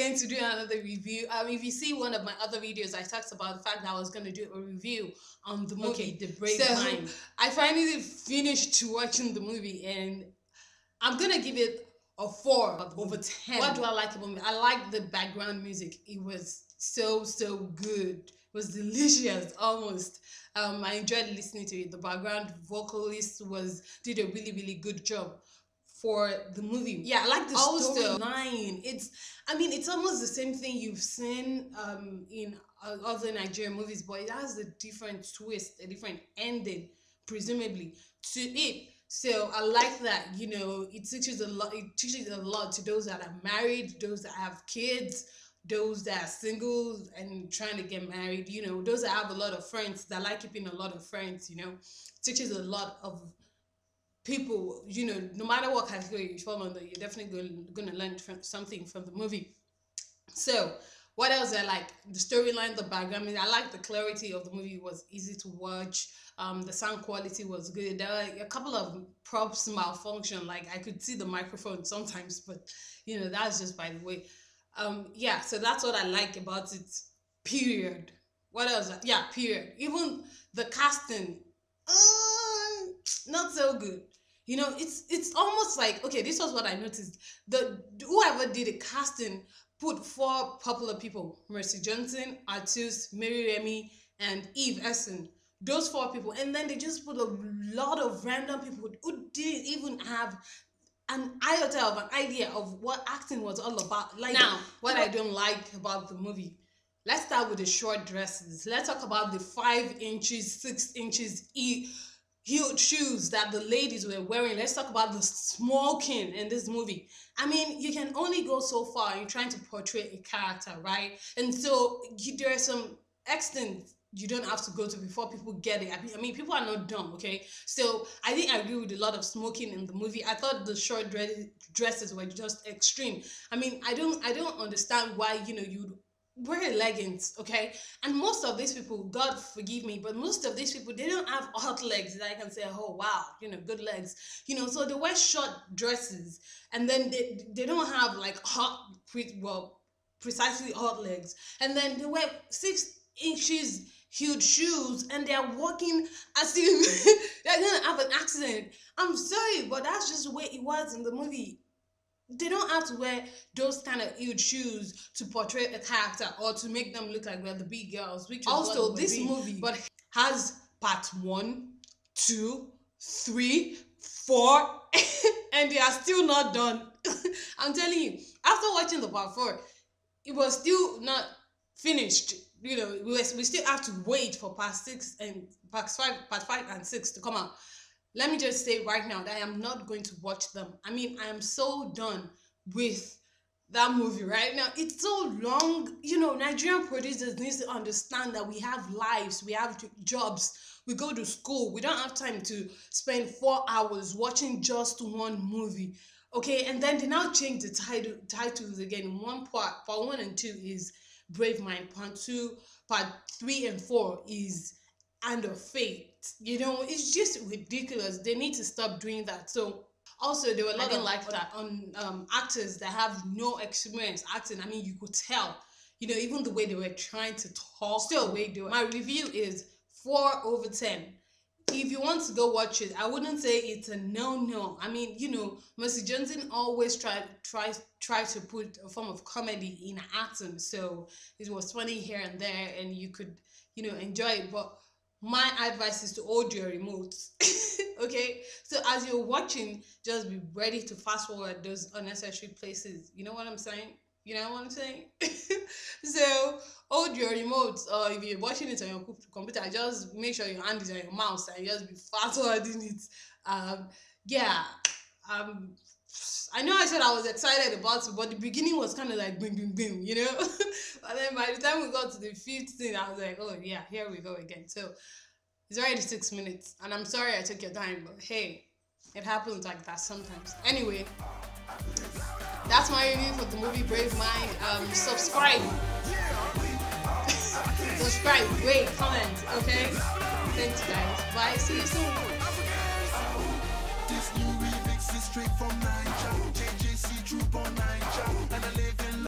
again to do another review. If you see one of my other videos, I talked about the fact that I was going to do a review on the movie, The Brave Mind. I finally finished watching the movie, and I'm going to give it a 4 over 10. What do I like about it? I like the background music. It was so good. It was delicious, almost. I enjoyed listening to it. The background vocalist did a really good job for the movie. Yeah, I like the storyline. It's almost the same thing you've seen in other Nigerian movies, but it has a different twist, a different ending, presumably, to it. So I like that. It teaches a lot. It teaches a lot to those that are married, those that have kids, those that are single and trying to get married. Those that have a lot of friends, that like keeping a lot of friends. Teaches a lot of people, no matter what category you fall under, you're definitely going to learn something from the movie. So what else I like? The storyline, the background. I like the clarity of the movie. It was easy to watch. The sound quality was good. There were a couple of props malfunction, like I could see the microphone sometimes, but that's just by the way. Yeah, so that's what I like about it, period. What else? Yeah, period. Even the casting, not so good. It's almost like, okay, this was what I noticed. Whoever did the casting put 4 popular people: Mercy Johnson, Artus, Mary Remy, and Eve Essen. Those 4 people, and then they just put a lot of random people who didn't even have an iota of an idea of what acting was all about. What I don't like about the movie. Let's start with the short dresses. Let's talk about the 5 inches, 6 inches huge shoes that the ladies were wearing. Let's talk about the smoking in this movie. You can only go so far in trying to portray a character, right? And so there are some extent you don't have to go to before people get it. People are not dumb, okay? So I think I agree with a lot of smoking in the movie. I thought the short dresses were just extreme. I don't understand why you'd wear leggings, okay? And most of these people, God forgive me, but most of these people, they don't have hot legs that I can say, oh wow, good legs, so they wear short dresses, and then they don't have like precisely hot legs, and then they wear 6 inches huge shoes, and they're walking as if they're gonna have an accident. I'm sorry, but that's just the way it was in the movie. They don't have to wear those kind of huge shoes to portray a character or to make them look like we're the big girls. Which is also this movie, but has part 1, 2, 3, 4, and they are still not done. I'm telling you, after watching the part 4, it was still not finished. We still have to wait for part 5 and 6 to come out. Let me just say right now that I am not going to watch them. I am so done with that movie right now. It's so long. Nigerian producers need to understand that we have lives, we have jobs, we go to school. We don't have time to spend 4 hours watching just one movie. Okay, and then they now change the titles again. One part 1 and 2 is Brave Mind. Part 3 and 4 is Hand of Fate. It's just ridiculous. They need to stop doing that. So also there were a lot of that on actors that have no experience acting. You could tell, even the way they were trying to talk. Still, my review is 4 over 10. If you want to go watch it, I wouldn't say it's a no. Mercy Johnson always try to put a form of comedy in acting, so it was funny here and there, and you could enjoy it. But my advice is to hold your remotes. Okay, so as you're watching, just be ready to fast forward those unnecessary places. You know what I'm saying? So hold your remotes, or if you're watching it on your computer, just make sure your hand is on your mouse and just be fast forwarding it. I know I said I was excited about it, but the beginning was kind of like boom, boom, boom, But then by the time we got to the 5th thing, I was like, oh yeah, here we go again. So it's already 6 minutes, and I'm sorry I took your time, but hey, it happens like that sometimes. Anyway, that's my review for the movie Brave Mind. Subscribe, rate, comment, okay? Thanks guys. Bye. See you soon.